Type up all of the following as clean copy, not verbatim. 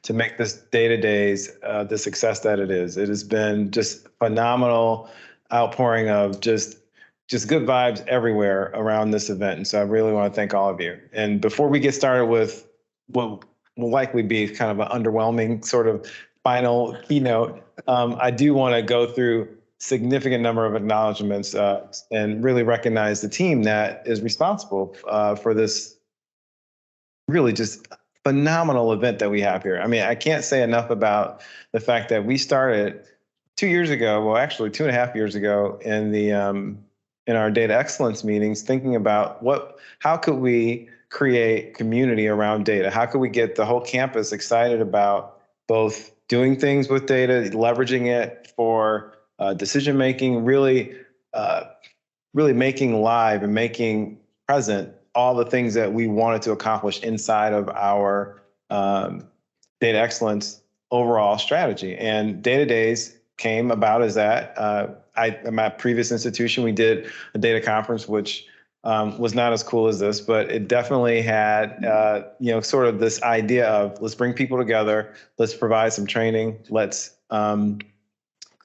to make this day-to-days the success that it is. It has been just phenomenal outpouring of just good vibes everywhere around this event. And so I really want to thank all of you. And before we get started with what will likely be kind of an underwhelming sort of final keynote, I do want to go through significant number of acknowledgments and really recognize the team that is responsible for this really just phenomenal event that we have here. I mean, I can't say enough about the fact that we started 2 years ago, well, actually 2.5 years ago in the in our data excellence meetings, thinking about how could we create community around data? How could we get the whole campus excited about both doing things with data, leveraging it for decision making, really making live and making present all the things that we wanted to accomplish inside of our data excellence overall strategy. And Data Days came about as that. At my previous institution, we did a data conference, which was not as cool as this, but it definitely had, sort of this idea of let's bring people together, let's provide some training, let's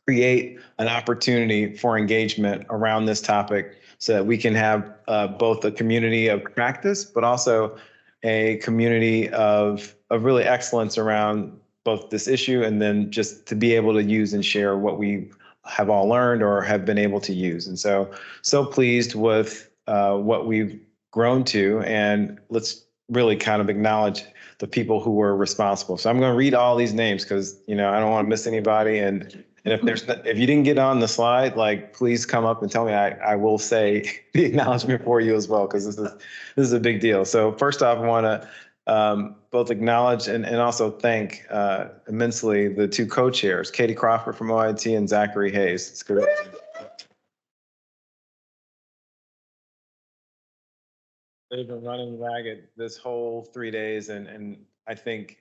create an opportunity for engagement around this topic so that we can have both a community of practice, but also a community of really excellence around both this issue, and then just to be able to use and share what we have all learned or have been able to use. And so pleased with what we've grown to, and let's really kind of acknowledge the people who were responsible. So I'm going to read all these names because, I don't want to miss anybody. And if you didn't get on the slide, please come up and tell me. I will say the acknowledgement for you as well, because this is a big deal. So first off, I want to both acknowledge and also thank immensely the two co-chairs, Katie Crawford from OIT and Zachary Hayes. It's good. They've been running ragged this whole 3 days, and I think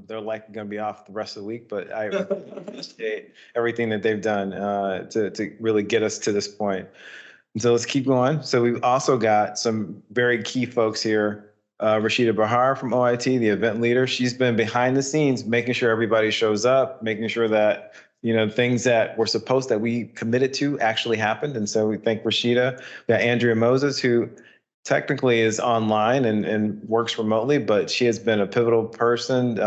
they're likely going to be off the rest of the week, but I appreciate everything that they've done to really get us to this point. And so let's keep going. So we've also got some very key folks here. Rashida Bahar from OIT, the event leader. She's been behind the scenes, making sure everybody shows up, making sure that things that were supposed that we committed to actually happened. And so we thank Rashida. We got Andrea Moses, who technically is online and works remotely, but she has been a pivotal person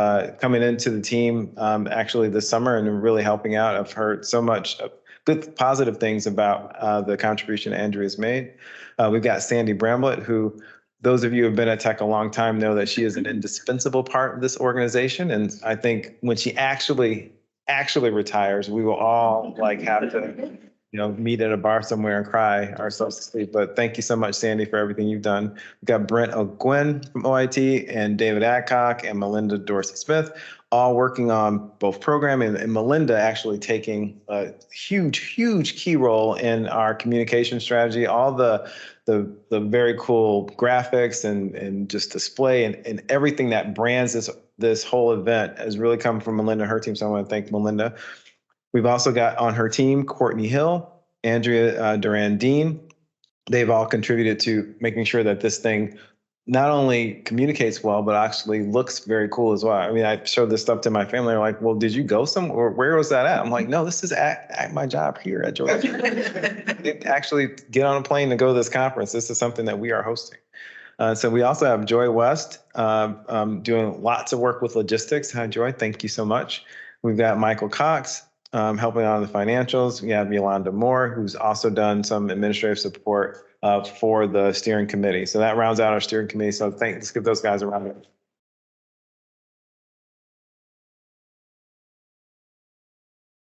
coming into the team actually this summer and really helping out. I've heard so much good positive things about the contribution Andrea's made. We've got Sandy Bramblett, who those of you who have been at Tech a long time know that she is an indispensable part of this organization. And I think when she actually retires, we will all have to meet at a bar somewhere and cry ourselves to sleep. But thank you so much, Sandy, for everything you've done. We've got Brent O'Gwen from OIT and David Adcock and Melinda Dorsey-Smith, all working on both programming, and Melinda actually taking a huge key role in our communication strategy. All the very cool graphics and just display and everything that brands this whole event has really come from Melinda and her team. So I want to thank Melinda. We've also got on her team, Courtney Hill, Andrea Daren Dean. They've all contributed to making sure that this thing not only communicates well, but actually looks very cool as well. I mean, I showed this stuff to my family. They're like, well, did you go somewhere? Where was that at? I'm like, no, this is at my job here at Georgia. Actually get on a plane to go to this conference. This is something that we are hosting. So we also have Joy West doing lots of work with logistics. Hi, Joy. Thank you so much. We've got Michael Cox helping out on the financials. We have Yolanda Moore, who's also done some administrative support for the steering committee. So that rounds out our steering committee. So let's give those guys a round of applause.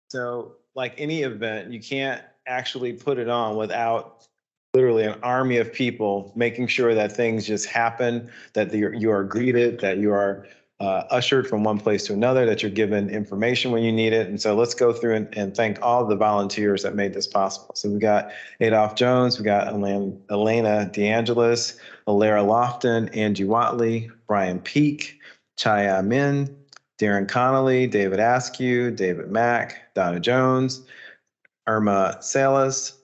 So like any event, you can't actually put it on without literally an army of people making sure that things just happen, that you are greeted, that you are ushered from one place to another, that you're given information when you need it. And so let's go through and thank all the volunteers that made this possible. So we got Adolph Jones, we got Elena DeAngelis, Alara Lofton, Angie Watley, Brian Peak, Chaya Min, Daren Connolly, David Askew, David Mack, Donna Jones, Irma Salas,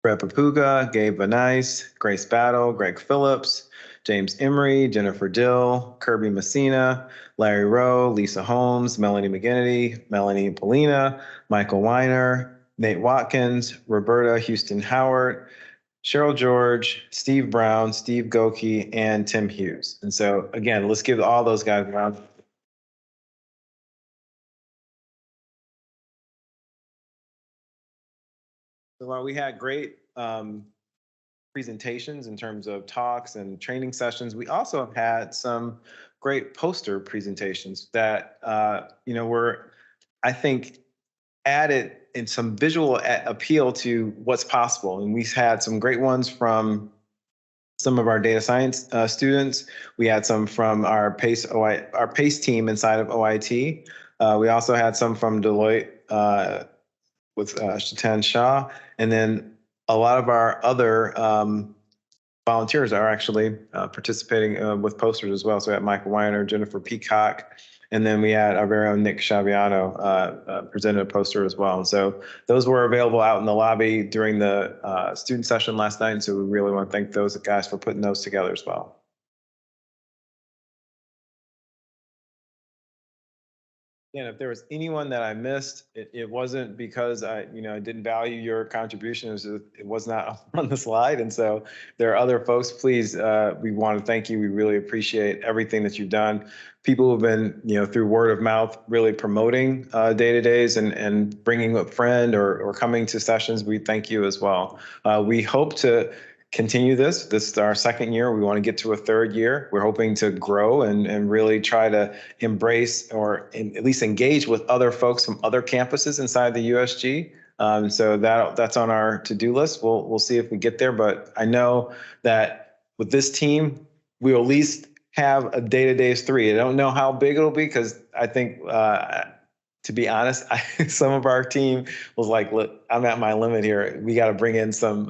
Brett Papuga, Gabe Vanice, Grace Battle, Greg Phillips, James Emery, Jennifer Dill, Kirby Messina, Larry Rowe, Lisa Holmes, Melanie McGinnity, Melanie Polina, Michael Weiner, Nate Watkins, Roberta Houston Howard, Cheryl George, Steve Brown, Steve Goki, and Tim Hughes. And so again, let's give all those guys a round. So while we had great presentations in terms of talks and training sessions, we also have had some great poster presentations that were, I think, added in some visual appeal to what's possible. And we've had some great ones from some of our data science students. We had some from our PACE team inside of OIT. We also had some from Deloitte with Shatan Shah, and then a lot of our other volunteers are actually participating with posters as well. So we had Michael Weiner, Jennifer Peacock, and then we had our very own Nick Sciabiano presented a poster as well. And so those were available out in the lobby during the student session last night. And so we really want to thank those guys for putting those together as well. And if there was anyone that I missed, it wasn't because I didn't value your contribution. It was not on the slide. And so there are other folks, please, we want to thank you. We really appreciate everything that you've done. People who've been, through word of mouth, really promoting day-to-days and bringing a friend or coming to sessions. We thank you as well. We hope to continue this. This is our second year. We want to get to a third year. We're hoping to grow and really try to embrace or at least engage with other folks from other campuses inside the USG. So that's on our to-do list. We'll see if we get there. But I know that with this team, we'll at least have a day-to-days 3. I don't know how big it'll be because I think to be honest, some of our team was like, look, I'm at my limit here. We got to bring in some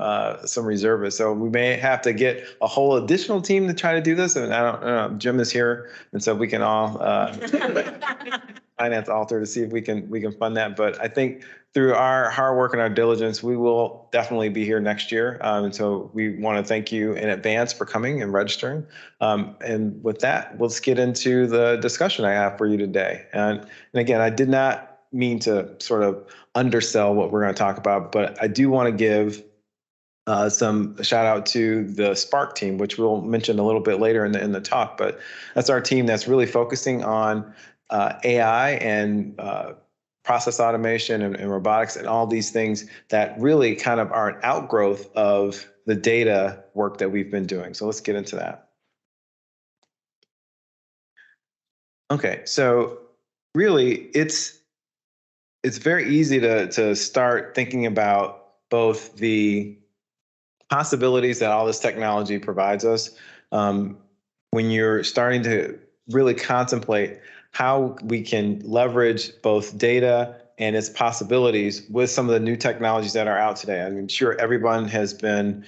reservists. So we may have to get a whole additional team to try to do this. And I don't know, Jim is here. And so we can all finance alter to see if we can fund that. But I think through our hard work and our diligence, we will definitely be here next year. And so we want to thank you in advance for coming and registering. And with that, let's get into the discussion I have for you today. And again, I did not mean to sort of undersell what we're going to talk about, but I do want to give some shout out to the Spark team, which we'll mention a little bit later in the talk. But that's our team that's really focusing on AI and process automation and robotics and all these things that really kind of are an outgrowth of the data work that we've been doing. So let's get into that. Okay, so really it's very easy to start thinking about both the possibilities that all this technology provides us when you're starting to really contemplate how we can leverage both data and its possibilities with some of the new technologies that are out today. I mean, sure, everyone has been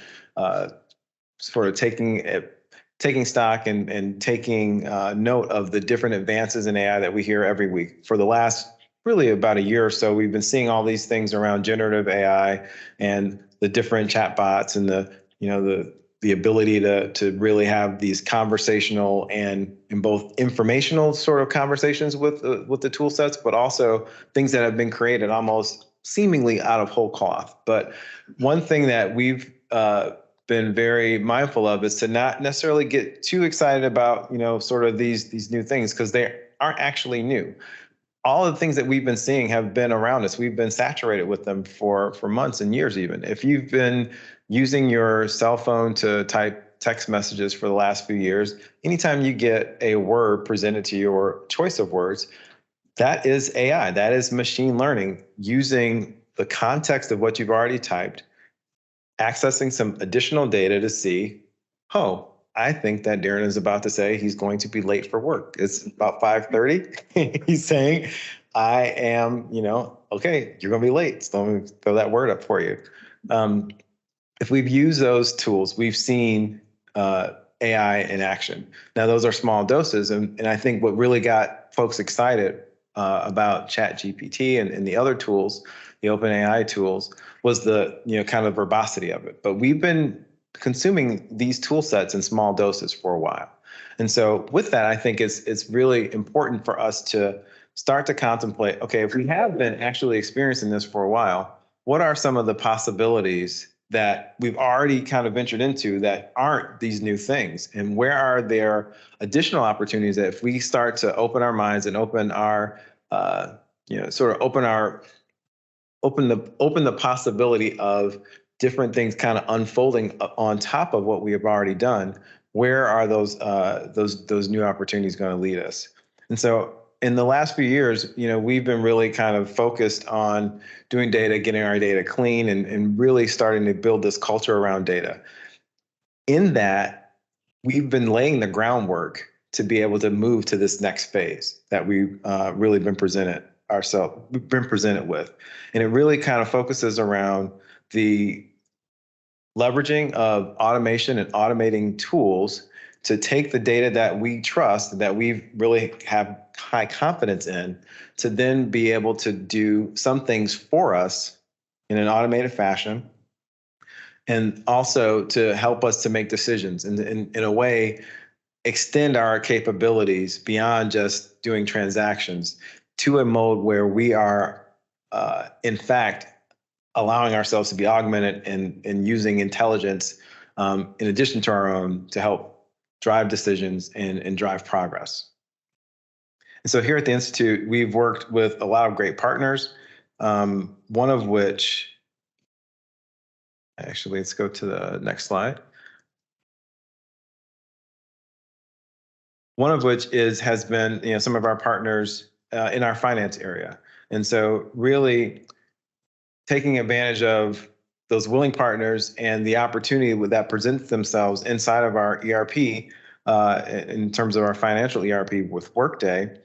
sort of taking stock and taking note of the different advances in AI that we hear every week. For the last really about a year or so, we've been seeing all these things around generative AI and the different chatbots and the ability to really have these conversational and in both informational sort of conversations with the tool sets, but also things that have been created almost seemingly out of whole cloth. But one thing that we've been very mindful of is to not necessarily get too excited about, sort of these new things, because they aren't actually new. All of the things that we've been seeing have been around us. We've been saturated with them for months and years even. If you've been using your cell phone to type text messages for the last few years, anytime you get a word presented to you or choice of words, that is AI. That is machine learning using the context of what you've already typed, accessing some additional data to see, I think that Daren is about to say he's going to be late for work. It's about 5:30. He's saying, I am, okay, you're going to be late. So let me throw that word up for you. If we've used those tools, we've seen AI in action. Now, those are small doses. And I think what really got folks excited about ChatGPT and the other tools, the OpenAI tools, was the kind of verbosity of it. But we've been consuming these tool sets in small doses for a while. And so with that, I think it's really important for us to start to contemplate, okay, if we have been actually experiencing this for a while, what are some of the possibilities that we've already kind of ventured into that aren't these new things? And where are there additional opportunities that if we start to open our minds and open our, sort of open the possibility of different things kind of unfolding on top of what we have already done, where are those new opportunities going to lead us? And so in the last few years, we've been really kind of focused on doing data, getting our data clean, and really starting to build this culture around data. In that, we've been laying the groundwork to be able to move to this next phase that we've really been presented with. And it really kind of focuses around the leveraging of automation and automating tools to take the data that we trust, that we really have high confidence in, to then be able to do some things for us in an automated fashion, and also to help us to make decisions and in a way extend our capabilities beyond just doing transactions to a mode where we are, in fact, allowing ourselves to be augmented and using intelligence in addition to our own to help drive decisions and drive progress. And so here at the Institute, we've worked with a lot of great partners, one of which, actually, let's go to the next slide. One of which has been some of our partners in our finance area. And so really taking advantage of those willing partners and the opportunity that presents themselves inside of our ERP, in terms of our financial ERP with Workday,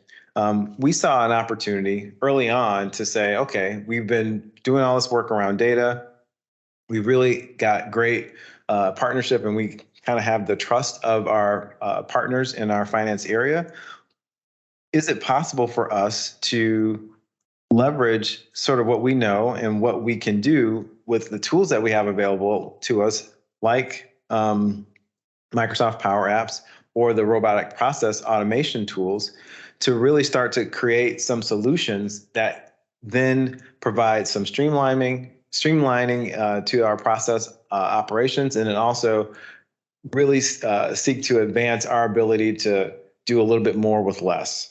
we saw an opportunity early on to say, okay, we've been doing all this work around data. We really got great partnership, and we kind of have the trust of our partners in our finance area. Is it possible for us to leverage sort of what we know and what we can do with the tools that we have available to us, like Microsoft Power Apps or the robotic process automation tools, to really start to create some solutions that then provide some streamlining to our process operations, and then also really seek to advance our ability to do a little bit more with less.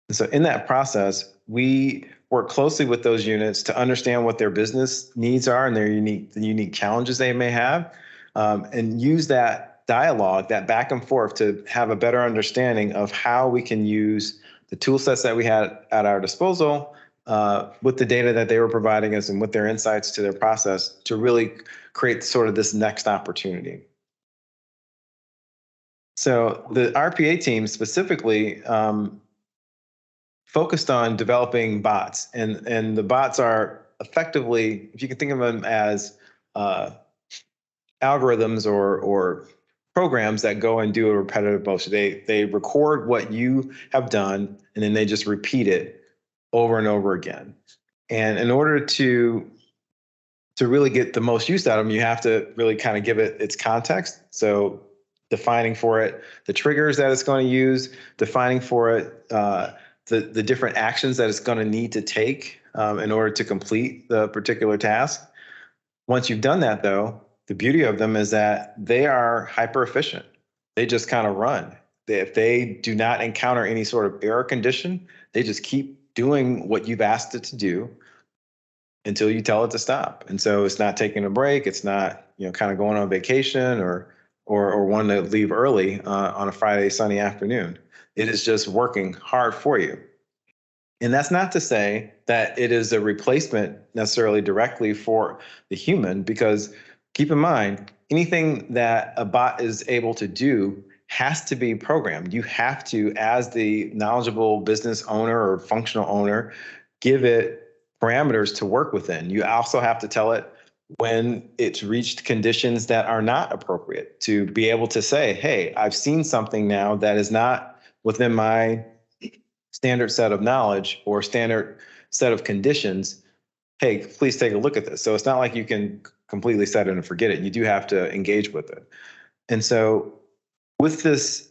And so in that process, we work closely with those units to understand what their business needs are and the unique challenges they may have, and use that dialogue, that back and forth, to have a better understanding of how we can use the tool sets that we had at our disposal, with the data that they were providing us and with their insights to their process, to really create sort of this next opportunity. So the RPA team specifically focused on developing bots, and the bots are effectively, if you can think of them as algorithms or programs that go and do a repetitive motion. They record what you have done, and then they just repeat it over and over again. And in order to really get the most use out of them, you have to really kind of give it its context. So defining for it the triggers that it's going to use, defining for it the different actions that it's going to need to take in order to complete the particular task. Once you've done that, though, the beauty of them is that they are hyper efficient. They just kind of run. If they do not encounter any sort of error condition, they just keep doing what you've asked it to do until you tell it to stop. And so it's not taking a break. It's not kind of going on vacation or wanting to leave early on a Friday sunny afternoon. It is just working hard for you. And that's not to say that it is a replacement necessarily directly for the human, because keep in mind, anything that a bot is able to do has to be programmed. You have to, as the knowledgeable business owner or functional owner, give it parameters to work within. You also have to tell it when it's reached conditions that are not appropriate, to be able to say, hey, I've seen something now that is not within my standard set of knowledge or standard set of conditions. Hey, please take a look at this. So it's not like you can completely set it and forget it. You do have to engage with it. And so with this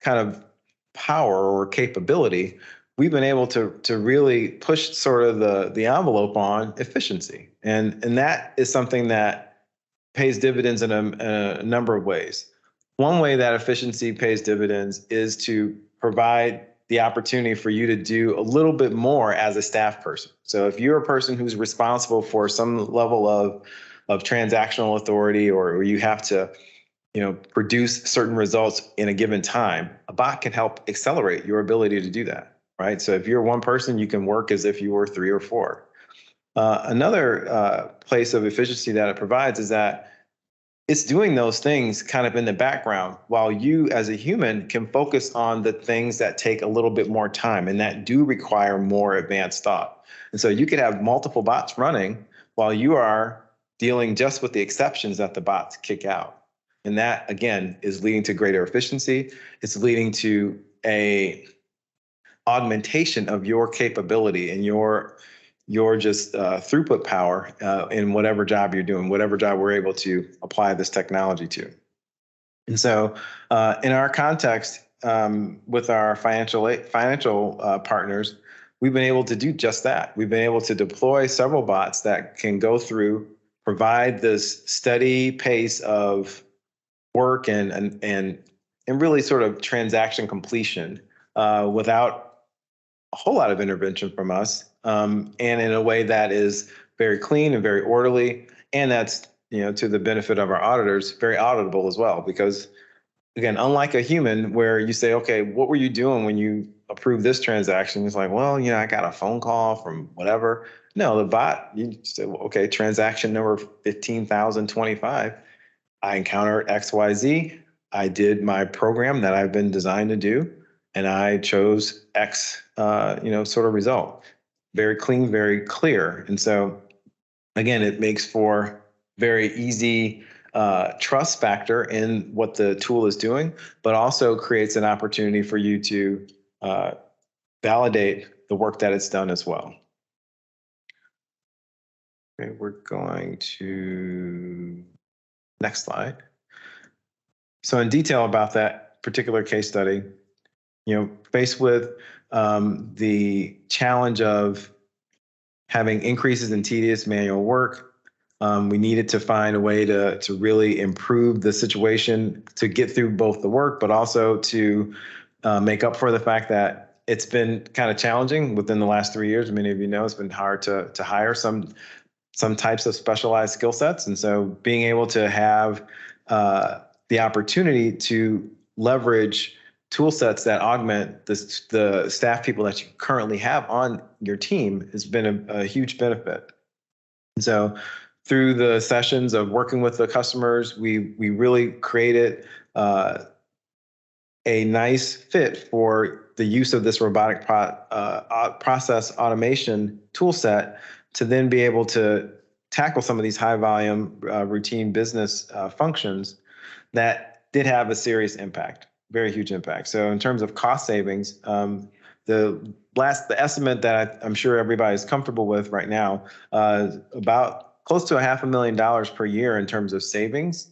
kind of power or capability, we've been able to really push sort of the envelope on efficiency. And that is something that pays dividends in a number of ways. One way that efficiency pays dividends is to provide the opportunity for you to do a little bit more as a staff person. So if you're a person who's responsible for some level of transactional authority, or you have to produce certain results in a given time, a bot can help accelerate your ability to do that, right? So if you're one person, you can work as if you were three or four. Another place of efficiency that it provides is that it's doing those things kind of in the background while you as a human can focus on the things that take a little bit more time and that do require more advanced thought. And so you could have multiple bots running while you are dealing just with the exceptions that the bots kick out. And that, again, is leading to greater efficiency. It's leading to a augmentation of your capability and your just throughput power in whatever job you're doing, whatever job we're able to apply this technology to. And so in our context, with our financial partners, we've been able to do just that. We've been able to deploy several bots that can go through, provide this steady pace of work and really sort of transaction completion without a whole lot of intervention from us, and in a way that is very clean and very orderly, and that's to the benefit of our auditors, very auditable as well. Because again, unlike a human, where you say, okay, what were you doing when you approved this transaction? It's like, well, I got a phone call from whatever. No, the bot, you say, well, okay, transaction number 15,025. I encountered XYZ. I did my program that I've been designed to do, and I chose X, sort of result. Very clean, very clear. And so, again, it makes for very easy trust factor in what the tool is doing, but also creates an opportunity for you to validate the work that it's done as well. Okay, we're going to next slide. So in detail about that particular case study, faced with the challenge of having increases in tedious manual work, we needed to find a way to really improve the situation, to get through both the work, but also to make up for the fact that it's been kind of challenging within the last 3 years. Many of you know it's been hard to hire some types of specialized skill sets. And so being able to have the opportunity to leverage tool sets that augment the staff people that you currently have on your team has been a huge benefit. And so through the sessions of working with the customers, we really created a nice fit for the use of this robotic process automation tool set to then be able to tackle some of these high volume routine business functions that did have a serious impact, very huge impact. So in terms of cost savings, the estimate that I'm sure everybody's comfortable with right now, about close to $500,000 per year in terms of savings.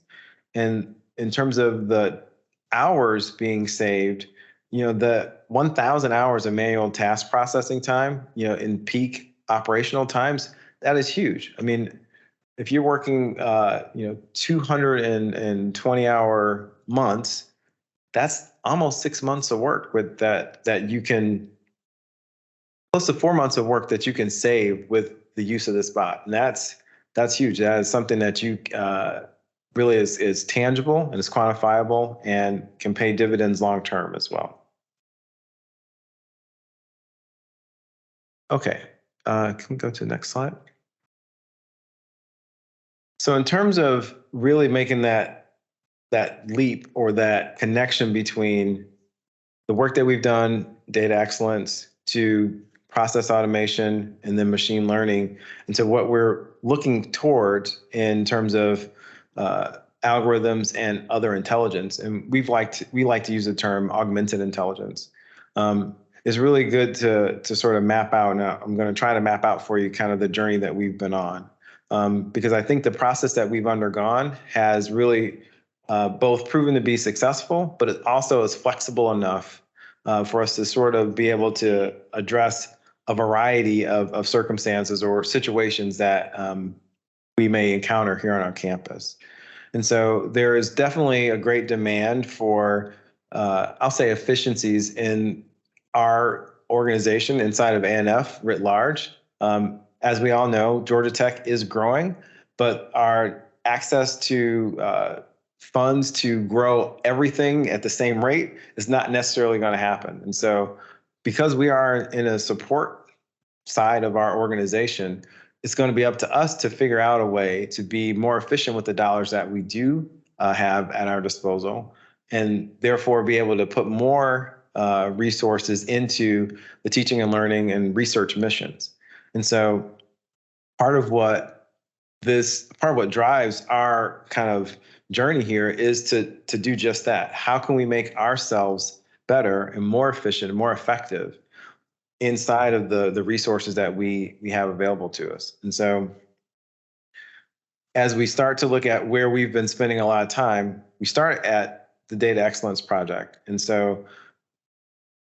And in terms of the hours being saved, the 1,000 hours of manual task processing time, in peak operational times, that is huge. I mean, if you're working, 220-hour months, that's almost 6 months of work with that you can, close to 4 months of work that you can save with the use of this bot. And that's huge. That is something that you really is tangible and is quantifiable and can pay dividends long term as well. Okay, can we go to the next slide? So in terms of really making that leap or that connection between the work that we've done, data excellence, to process automation, and then machine learning, and so what we're looking towards in terms of algorithms and other intelligence, and we like to use the term augmented intelligence, is really good to sort of map out. Now, I'm going to try to map out for you kind of the journey that we've been on. because I think the process that we've undergone has really both proven to be successful, but it also is flexible enough for us to sort of be able to address a variety of circumstances or situations that we may encounter here on our campus. And so there is definitely a great demand for, I'll say, efficiencies in our organization inside of A&F writ large. As we all know, Georgia Tech is growing, but our access to funds to grow everything at the same rate is not necessarily going to happen. And so because we are in a support side of our organization, it's going to be up to us to figure out a way to be more efficient with the dollars that we do have at our disposal, and therefore be able to put more resources into the teaching and learning and research missions. And so part of what drives our kind of journey here is to do just that. How can we make ourselves better and more efficient and more effective inside of the resources that we have available to us? And so as we start to look at where we've been spending a lot of time, we start at the Data Excellence Project. And so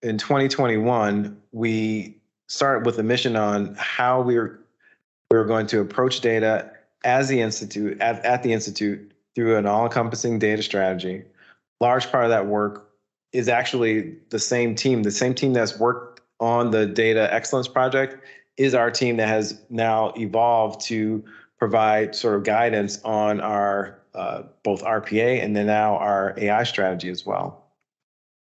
in 2021, we started with a mission on how we were going to approach data as the institute, at the institute, through an all-encompassing data strategy. Large part of that work is actually the same team that's worked on the Data Excellence Project is our team that has now evolved to provide sort of guidance on our both RPA and then now our AI strategy as well.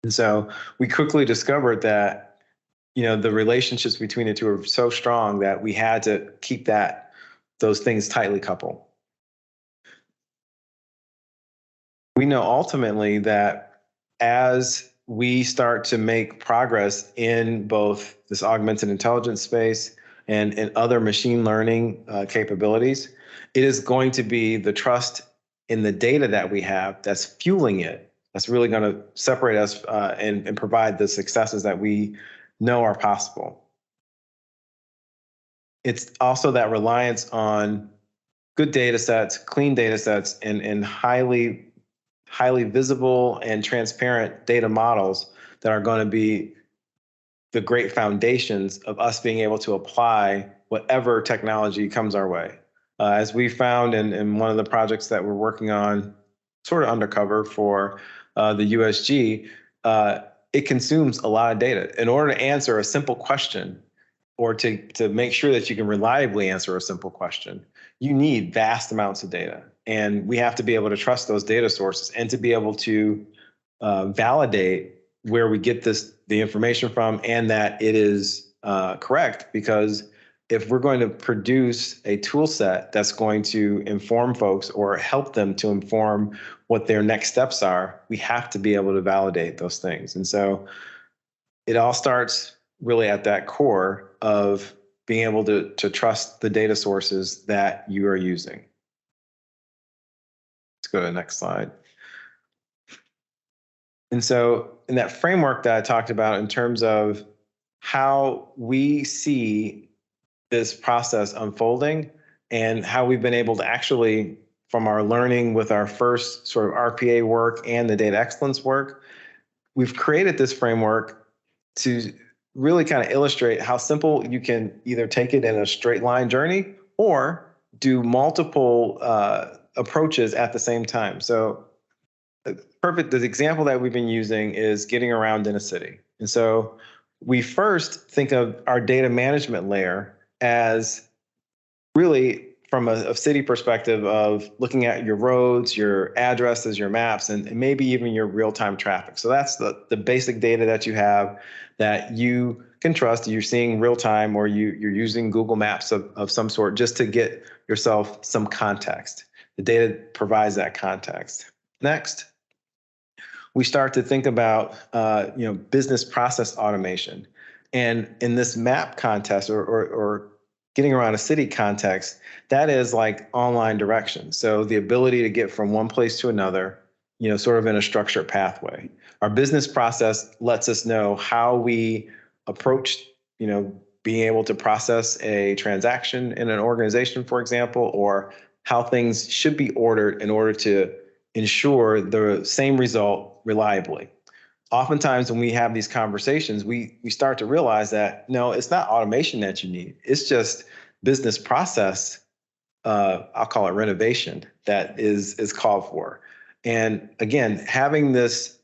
And so we quickly discovered that, the relationships between the two are so strong that we had to keep those things tightly coupled. We know ultimately that as we start to make progress in both this augmented intelligence space and in other machine learning capabilities, it is going to be the trust in the data that we have that's fueling it that's really going to separate us and provide the successes that we know are possible. It's also that reliance on good data sets, clean data sets, and highly visible and transparent data models that are going to be the great foundations of us being able to apply whatever technology comes our way. As we found in one of the projects that we're working on, sort of undercover for the USG, it consumes a lot of data. In order to answer a simple question, or to make sure that you can reliably answer a simple question, you need vast amounts of data. And we have to be able to trust those data sources and to be able to validate where we get the information from and that it is correct. Because if we're going to produce a tool set that's going to inform folks or help them to inform what their next steps are, we have to be able to validate those things. And so it all starts really at that core of being able to trust the data sources that you are using. Let's go to the next slide. And so in that framework that I talked about in terms of how we see this process unfolding and how we've been able to actually, from our learning with our first sort of RPA work and the data excellence work, we've created this framework to really kind of illustrate how simple you can either take it in a straight line journey or do multiple approaches at the same time. So the example that we've been using is getting around in a city. And so we first think of our data management layer as really from a city perspective of looking at your roads, your addresses, your maps, and maybe even your real-time traffic. So that's the basic data that you have that you can trust. You're seeing real-time, or you're using Google Maps of some sort just to get yourself some context. The data provides that context. Next, we start to think about business process automation. And in this map context or getting around a city context, that is like online directions. So the ability to get from one place to another, sort of in a structured pathway. Our business process lets us know how we approach, being able to process a transaction in an organization, for example, or how things should be ordered in order to ensure the same result reliably. Oftentimes when we have these conversations, we start to realize that no, it's not automation that you need. It's just business process, I'll call it renovation, that is called for. And again, having this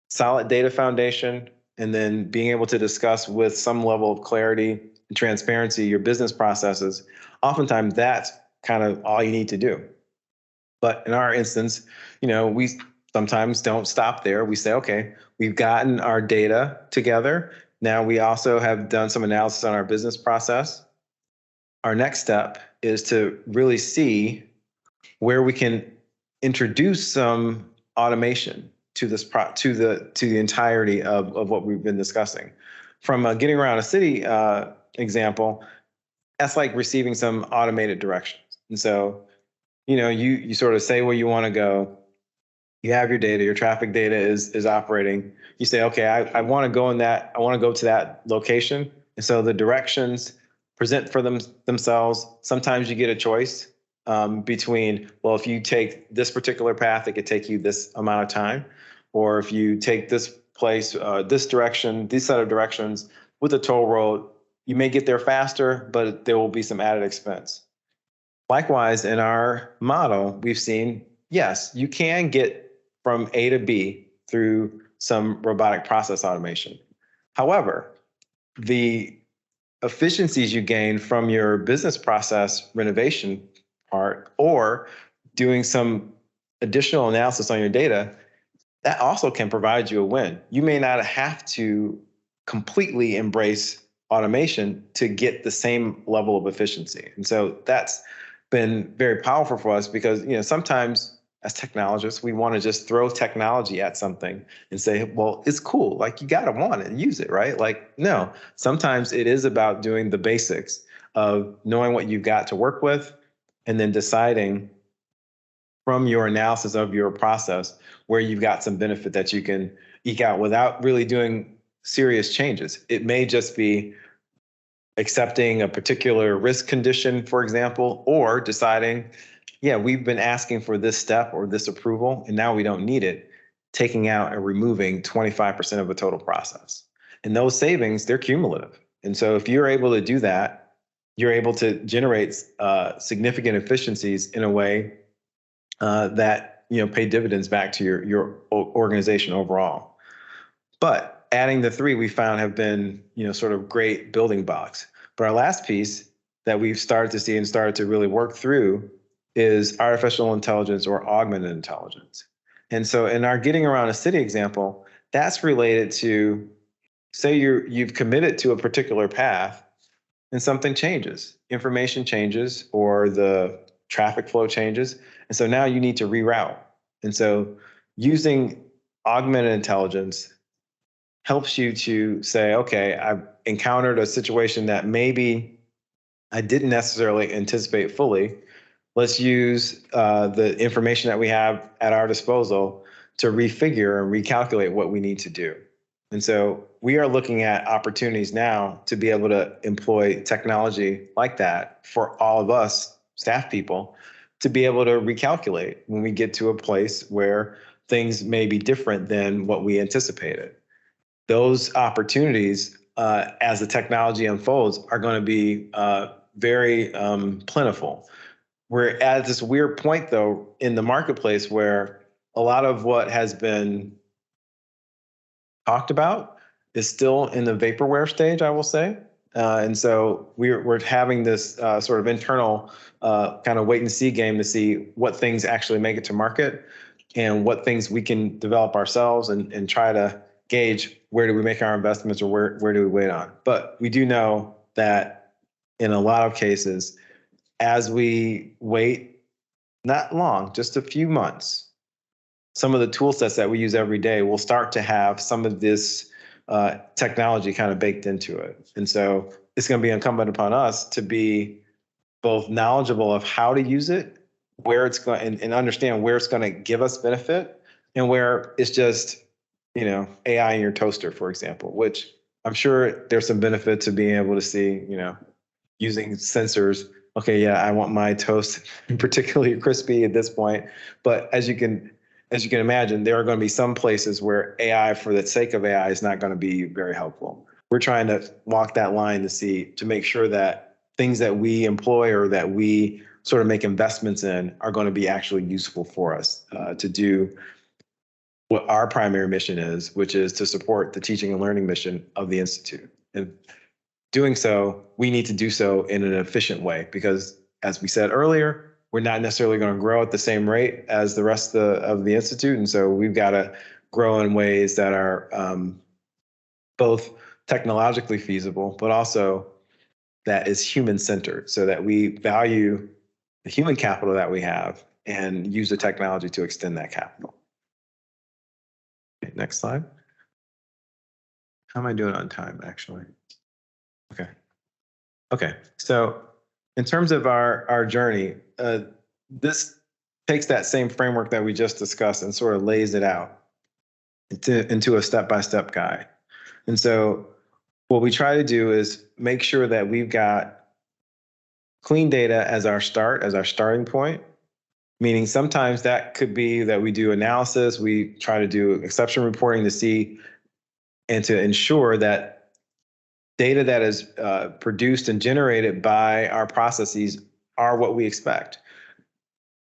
solid data foundation and then being able to discuss with some level of clarity and transparency your business processes, oftentimes that's kind of all you need to do. But in our instance, we sometimes don't stop there. We say, okay, we've gotten our data together. Now we also have done some analysis on our business process. Our next step is to really see where we can introduce some automation to this to the entirety of what we've been discussing. From a getting around a city example, that's like receiving some automated directions. And so, you sort of say where you want to go. You have your data, your traffic data is operating. You say, okay, I want to go I want to go to that location. And so the directions present for themselves. Sometimes you get a choice between, well, if you take this particular path, it could take you this amount of time. Or if you take this place, this direction, these set of directions with a toll road, you may get there faster, but there will be some added expense. Likewise, in our model, we've seen, yes, you can get from A to B through some robotic process automation. However, the efficiencies you gain from your business process renovation part or doing some additional analysis on your data, that also can provide you a win. You may not have to completely embrace automation to get the same level of efficiency. And so that's been very powerful for us because, sometimes as technologists, we want to just throw technology at something and say, well, it's cool. Like you got to want it and use it, right? Like, no, sometimes it is about doing the basics of knowing what you've got to work with and then deciding from your analysis of your process where you've got some benefit that you can eke out without really doing serious changes. It may just be accepting a particular risk condition, for example, or deciding, yeah, we've been asking for this step or this approval, and now we don't need it, taking out and removing 25% of the total process. And those savings, they're cumulative. And so if you're able to do that, you're able to generate significant efficiencies in a way that pay dividends back to your organization overall. But adding the three we found have been sort of great building blocks. But our last piece that we've started to see and started to really work through is artificial intelligence or augmented intelligence. And so in our getting around a city example, that's related to, say you've committed to a particular path and something changes, information changes or the traffic flow changes. And so now you need to reroute. And so using augmented intelligence helps you to say, okay, I've encountered a situation that maybe I didn't necessarily anticipate fully. Let's use the information that we have at our disposal to refigure and recalculate what we need to do. And so we are looking at opportunities now to be able to employ technology like that for all of us staff people to be able to recalculate when we get to a place where things may be different than what we anticipated. Those opportunities, as the technology unfolds, are going to be very plentiful. We're at this weird point, though, in the marketplace where a lot of what has been talked about is still in the vaporware stage, I will say. And so we're having this sort of internal kind of wait and see game to see what things actually make it to market and what things we can develop ourselves and try to gauge where do we make our investments or where do we wait on. But we do know that in a lot of cases, as we wait, not long, just a few months, some of the tool sets that we use every day will start to have some of this technology kind of baked into it. And so it's going to be incumbent upon us to be both knowledgeable of how to use it, where it's going, and understand where it's going to give us benefit and where it's just, AI in your toaster, for example, which I'm sure there's some benefit to being able to see, using sensors. Okay, yeah, I want my toast particularly crispy at this point. But as you can imagine, there are going to be some places where AI, for the sake of AI, is not going to be very helpful. We're trying to walk that line to make sure that things that we employ or that we sort of make investments in are going to be actually useful for us to do what our primary mission is, which is to support the teaching and learning mission of the Institute. And doing so, we need to do so in an efficient way because, as we said earlier, we're not necessarily going to grow at the same rate as the rest of the Institute. And so we've got to grow in ways that are both technologically feasible, but also that is human centered so that we value the human capital that we have and use the technology to extend that capital. Okay, next slide. How am I doing on time, actually? Okay. Okay. So in terms of our journey, this takes that same framework that we just discussed and sort of lays it out into a step-by-step guide. And so what we try to do is make sure that we've got clean data as our starting point, meaning sometimes that could be that we do analysis, we try to do exception reporting to see and to ensure that data that is produced and generated by our processes are what we expect.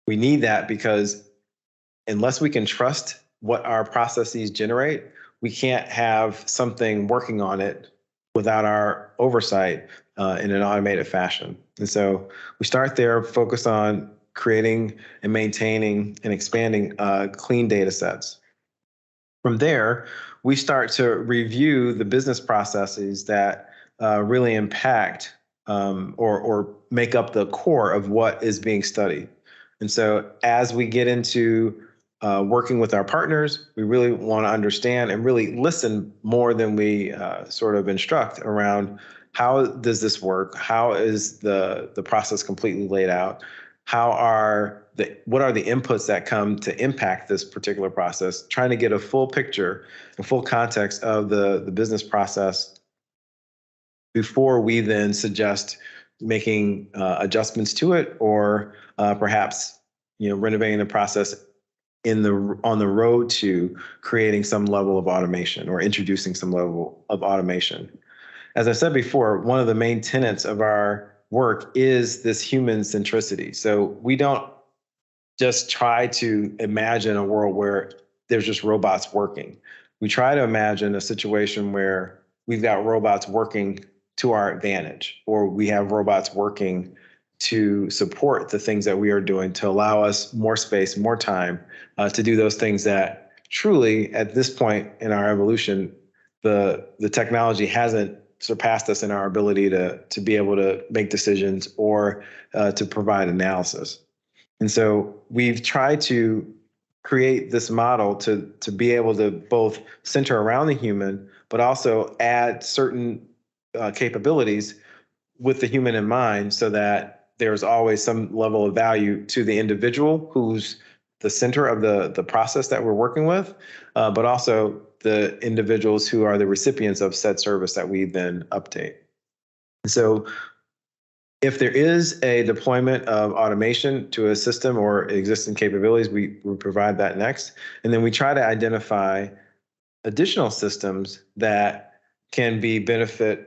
We need that because unless we can trust what our processes generate, we can't have something working on it without our oversight in an automated fashion. And so we start there, focus on creating and maintaining and expanding clean data sets. From there, we start to review the business processes that really impact or make up the core of what is being studied. And so as we get into working with our partners, we really want to understand and really listen more than we sort of instruct around how does this work? How is the process completely laid out? What are the inputs that come to impact this particular process? Trying to get a full picture, a full context of the business process before we then suggest making adjustments to it or perhaps renovating the process on the road to creating some level of automation or introducing some level of automation. As I said before, one of the main tenets of our work is this human centricity. So we don't just try to imagine a world where there's just robots working. We try to imagine a situation where we've got robots working to our advantage, or we have robots working to support the things that we are doing to allow us more space, more time to do those things that truly, at this point in our evolution, the technology hasn't surpassed us in our ability to be able to make decisions or to provide analysis. And so we've tried to create this model to be able to both center around the human, but also add certain capabilities with the human in mind so that there's always some level of value to the individual who's the center of the process that we're working with, but also the individuals who are the recipients of said service that we then update. And so if there is a deployment of automation to a system or existing capabilities, we provide that next. And then we try to identify additional systems that can be benefited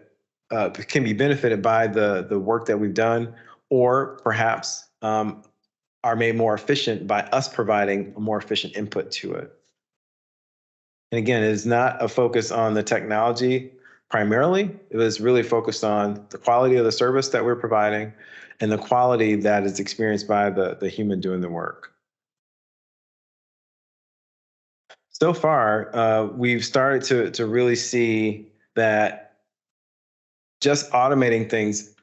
by the work that we've done, or perhaps are made more efficient by us providing a more efficient input to it. And again, it is not a focus on the technology primarily. It was really focused on the quality of the service that we're providing and the quality that is experienced by the human doing the work. So far, we've started to really see that just automating things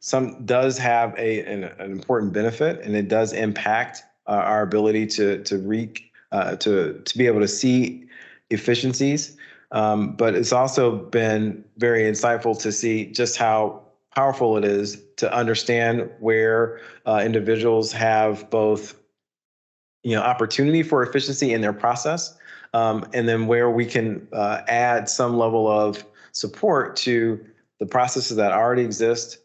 does have an important benefit, and it does impact our ability to be able to see efficiencies. But it's also been very insightful to see just how powerful it is to understand where individuals have both opportunity for efficiency in their process, and then where we can add some level of support to the processes that already exist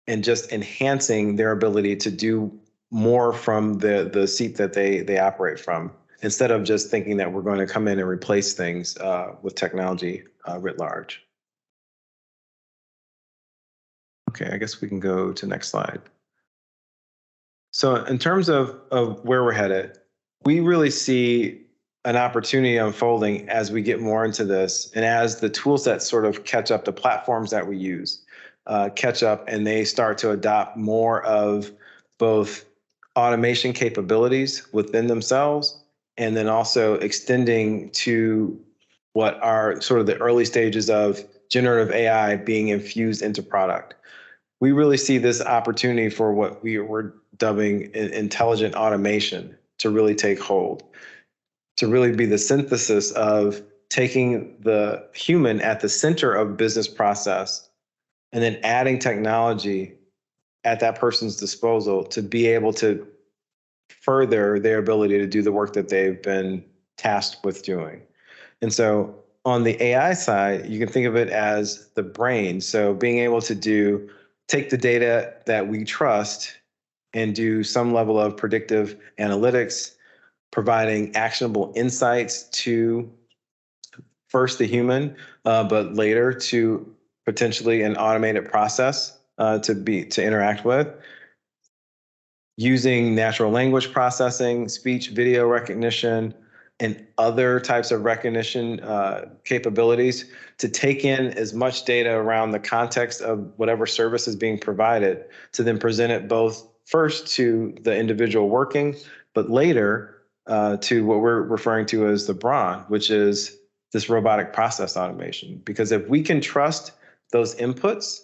and just enhancing their ability to do more from the seat that they operate from, instead of just thinking that we're going to come in and replace things with technology writ large. Okay, I guess we can go to next slide. So in terms of where we're headed, we really see an opportunity unfolding as we get more into this and as the tool sets sort of catch up, the platforms that we use catch up, and they start to adopt more of both automation capabilities within themselves, and then also extending to what are sort of the early stages of generative AI being infused into product. We really see this opportunity for what we're dubbing intelligent automation to really take hold, to really be the synthesis of taking the human at the center of business process and then adding technology at that person's disposal to be able to further their ability to do the work that they've been tasked with doing. And so on the AI side, you can think of it as the brain. So being able to take the data that we trust and do some level of predictive analytics, providing actionable insights to first the human, but later to potentially an automated process to interact with, using natural language processing, speech, video recognition, and other types of recognition capabilities to take in as much data around the context of whatever service is being provided, to then present it both first to the individual working, but later to what we're referring to as the brawn, which is this robotic process automation. Because if we can trust those inputs,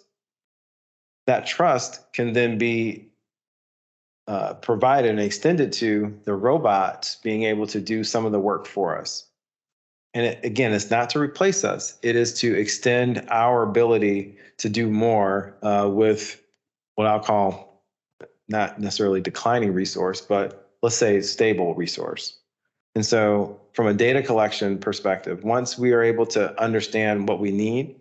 that trust can then be provided and extended to the robots being able to do some of the work for us. And again, it's not to replace us. It is to extend our ability to do more with what I'll call not necessarily declining resource, but let's say stable resource. And so from a data collection perspective, once we are able to understand what we need,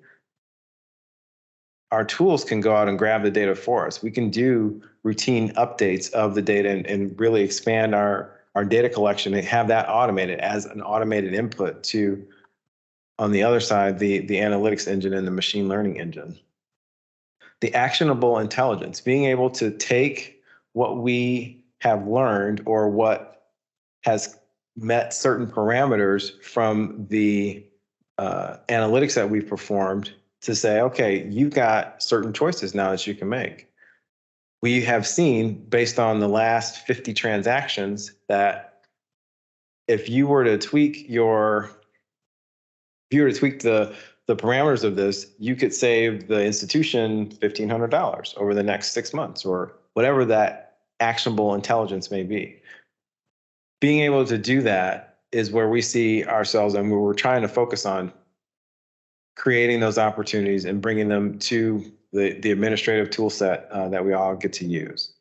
our tools can go out and grab the data for us. We can do routine updates of the data and really expand our data collection and have that automated as an automated input to, on the other side, the analytics engine and the machine learning engine. The actionable intelligence, being able to take what we have learned or what has met certain parameters from the analytics that we've performed to say, okay, you've got certain choices now that you can make. We have seen, based on the last 50 transactions, that if you were to tweak the parameters of this, you could save the institution $1,500 over the next 6 months, or whatever that actionable intelligence may be. Being able to do that is where we see ourselves, and where we're trying to focus on creating those opportunities and bringing them to the administrative tool set that we all get to use.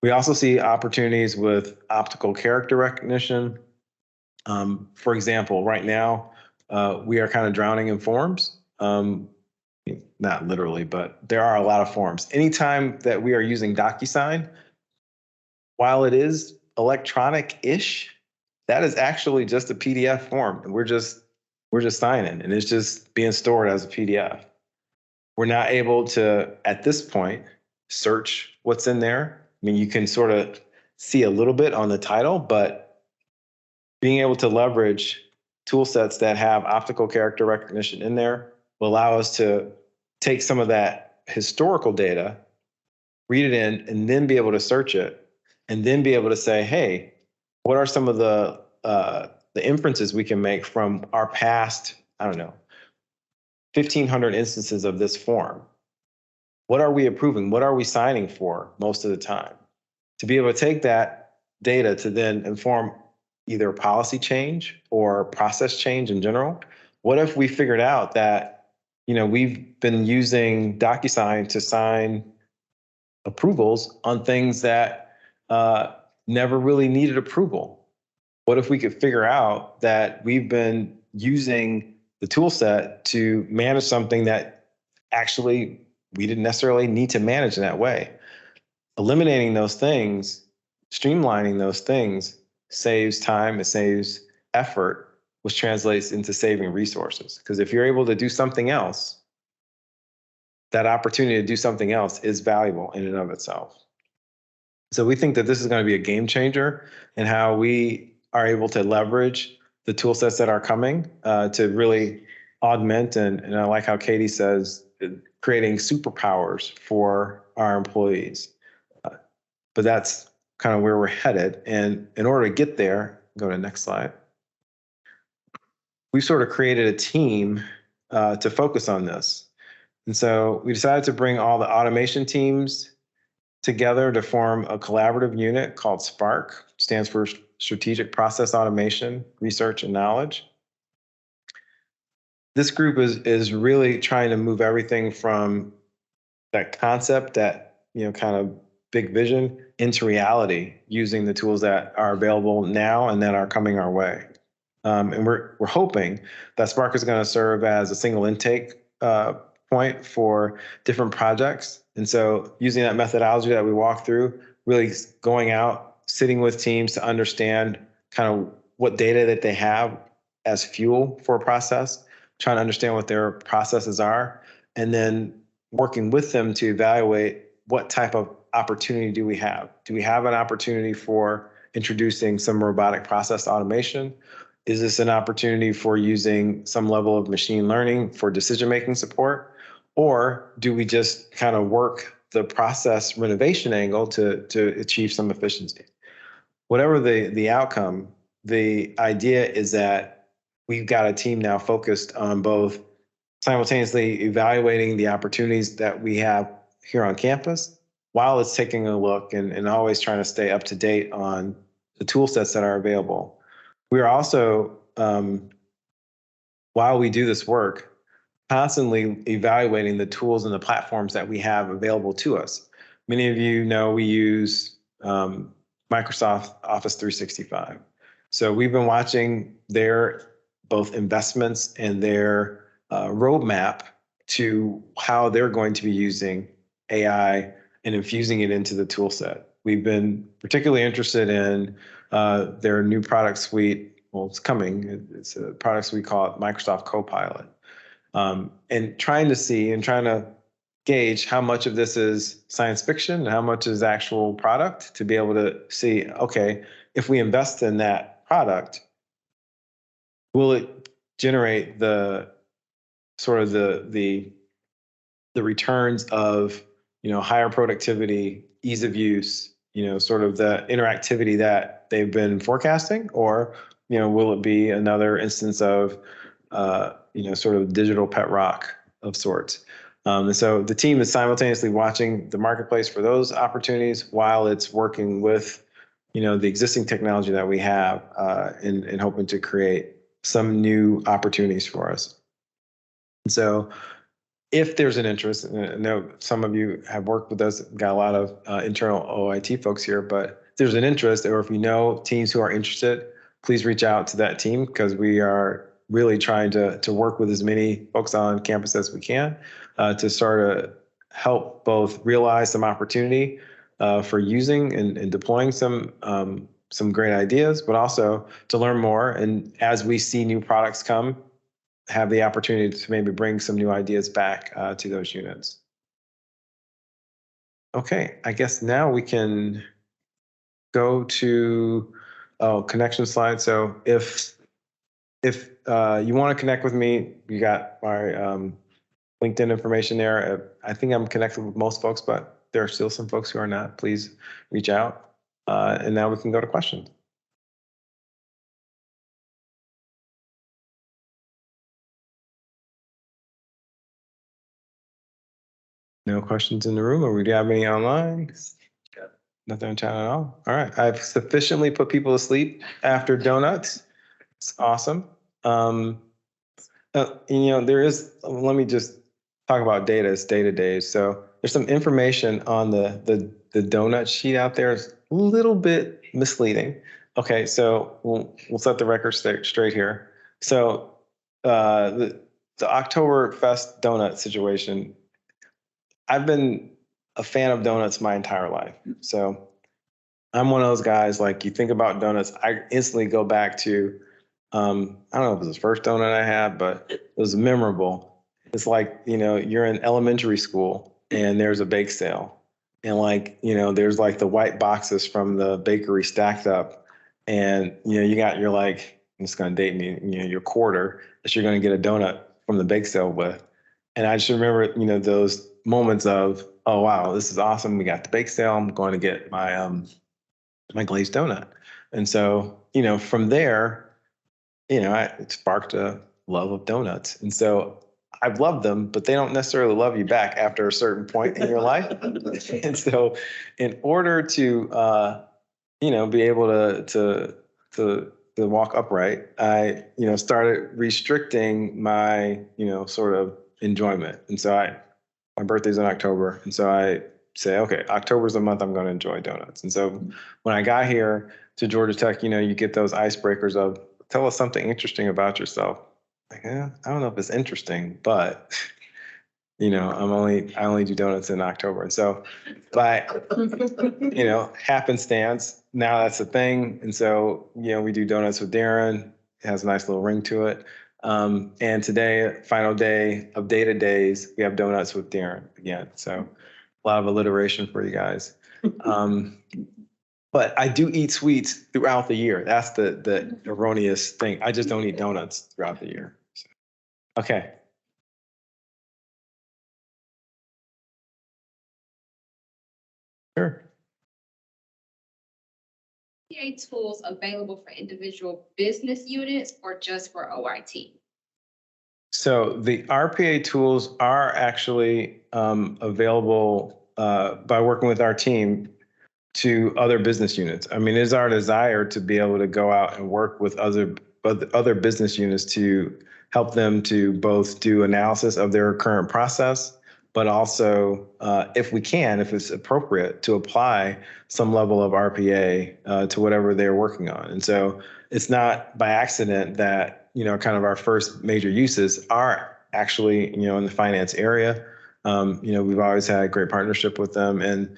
We also see opportunities with optical character recognition. For example, right now, we are kind of drowning in forms. Not literally, but there are a lot of forms. Anytime that we are using DocuSign, while it is electronic-ish, that is actually just a PDF form, and we're just signing, and it's just being stored as a PDF. We're not able to, at this point, search what's in there. I mean, you can sort of see a little bit on the title, but being able to leverage tool sets that have optical character recognition in there will allow us to take some of that historical data, read it in, and then be able to search it, and then be able to say, hey, what are some of the inferences we can make from our past, 1,500 instances of this form? What are we approving? What are we signing for most of the time? To be able to take that data to then inform either policy change or process change in general. What if we figured out that, we've been using DocuSign to sign approvals on things that never really needed approval? What if we could figure out that we've been using the tool set to manage something that actually we didn't necessarily need to manage in that way. Eliminating those things, streamlining those things saves time, it saves effort, which translates into saving resources. Because if you're able to do something else, that opportunity to do something else is valuable in and of itself. So we think that this is going to be a game changer in how we are able to leverage the tool sets that are coming to really augment, and I like how Katie says, creating superpowers for our employees. But that's kind of where we're headed. And in order to get there, go to the next slide. We've sort of created a team to focus on this. And so we decided to bring all the automation teams together to form a collaborative unit called SPARK, stands for Strategic Process Automation, Research and Knowledge. This group is really trying to move everything from that concept, that kind of big vision, into reality using the tools that are available now and that are coming our way. And we're hoping that Spark is going to serve as a single intake point for different projects. And so using that methodology that we walked through, really going out, sitting with teams to understand kind of what data that they have as fuel for a process, trying to understand what their processes are, and then working with them to evaluate what type of opportunity do we have. Do we have an opportunity for introducing some robotic process automation? Is this an opportunity for using some level of machine learning for decision-making support? Or do we just kind of work the process renovation angle to achieve some efficiency? Whatever the outcome, the idea is that we've got a team now focused on both simultaneously evaluating the opportunities that we have here on campus, while it's taking a look and always trying to stay up to date on the tool sets that are available. We are also, while we do this work, constantly evaluating the tools and the platforms that we have available to us. Many of you know we use Microsoft Office 365. So we've been watching their both investments and their roadmap to how they're going to be using AI and infusing it into the tool set. We've been particularly interested in their new product suite. Well, it's coming. It's a product suite called Microsoft Copilot. And trying to gauge how much of this is science fiction and how much is actual product, to be able to see, okay, if we invest in that product, will it generate the sort of the returns of higher productivity, ease of use, sort of the interactivity that they've been forecasting, or will it be another instance of sort of digital pet rock of sorts? And so the team is simultaneously watching the marketplace for those opportunities while it's working with the existing technology that we have and hoping to create some new opportunities for us. And so if there's an interest, and I know some of you have worked with us, got a lot of internal OIT folks here, but if there's an interest, or if you know teams who are interested, please reach out to that team, because we are really trying to work with as many folks on campus as we can to sort of help both realize some opportunity for using and deploying some great ideas, but also to learn more. And as we see new products come, have the opportunity to maybe bring some new ideas back to those units. Okay, I guess now we can go to connection slide. So if you want to connect with me, you got my LinkedIn information there. I think I'm connected with most folks, but there are still some folks who are not. Please reach out. And now we can go to questions. No questions in the room, or we do have any online? Nothing in chat at all. All right, I've sufficiently put people to sleep after donuts. It's awesome. There is, let me just talk about data. It's data days. So there's some information on the donut sheet out there. It's a little bit misleading. Okay, so we'll set the record straight here. So the Oktoberfest donut situation, I've been a fan of donuts my entire life. So I'm one of those guys, like you think about donuts, I instantly go back to, I don't know if it was the first donut I had, but it was memorable. It's like, you're in elementary school and there's a bake sale. And like, there's like the white boxes from the bakery stacked up. And, you got your like, it's going to date me, your quarter that you're going to get a donut from the bake sale with. And I just remember, those moments of, oh, wow, this is awesome. We got the bake sale. I'm going to get my glazed donut. And so, from there, it sparked a love of donuts. And so I've loved them, but they don't necessarily love you back after a certain point in your life. And so in order to, be able to walk upright, I, started restricting my, sort of enjoyment. And so my birthday's in October. And so I say, okay, October's the month I'm going to enjoy donuts. And so when I got here to Georgia Tech, you get those icebreakers of tell us something interesting about yourself. Like, I don't know if it's interesting, but I only do donuts in October. And so by, happenstance, now that's a thing. And so, we do donuts with Daren. It has a nice little ring to it. And today, final day of data days, we have donuts with Daren again. So a lot of alliteration for you guys. But I do eat sweets throughout the year. That's the erroneous thing. I just don't eat donuts throughout the year. So, okay. Sure. RPA tools available for individual business units or just for OIT? So the RPA tools are actually available by working with our team to other business units. I mean, it is our desire to be able to go out and work with other business units to help them to both do analysis of their current process, but also, if we can, if it's appropriate, to apply some level of RPA to whatever they're working on. And so it's not by accident that, kind of our first major uses are actually, in the finance area. We've always had a great partnership with them. And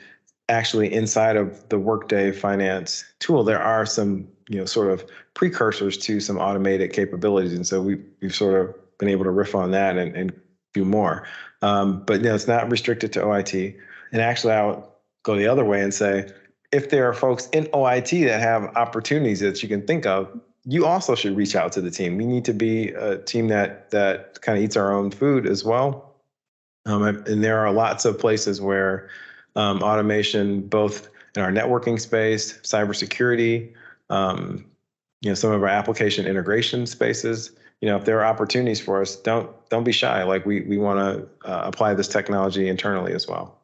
actually inside of the Workday finance tool, there are some, sort of precursors to some automated capabilities. And so we've sort of been able to riff on that and do more. But it's not restricted to OIT. And actually, I'll go the other way and say, if there are folks in OIT that have opportunities that you can think of, you also should reach out to the team. We need to be a team that kind of eats our own food as well. And there are lots of places where automation, both in our networking space, cybersecurity, some of our application integration spaces. If there are opportunities for us, don't be shy. Like we want to apply this technology internally as well.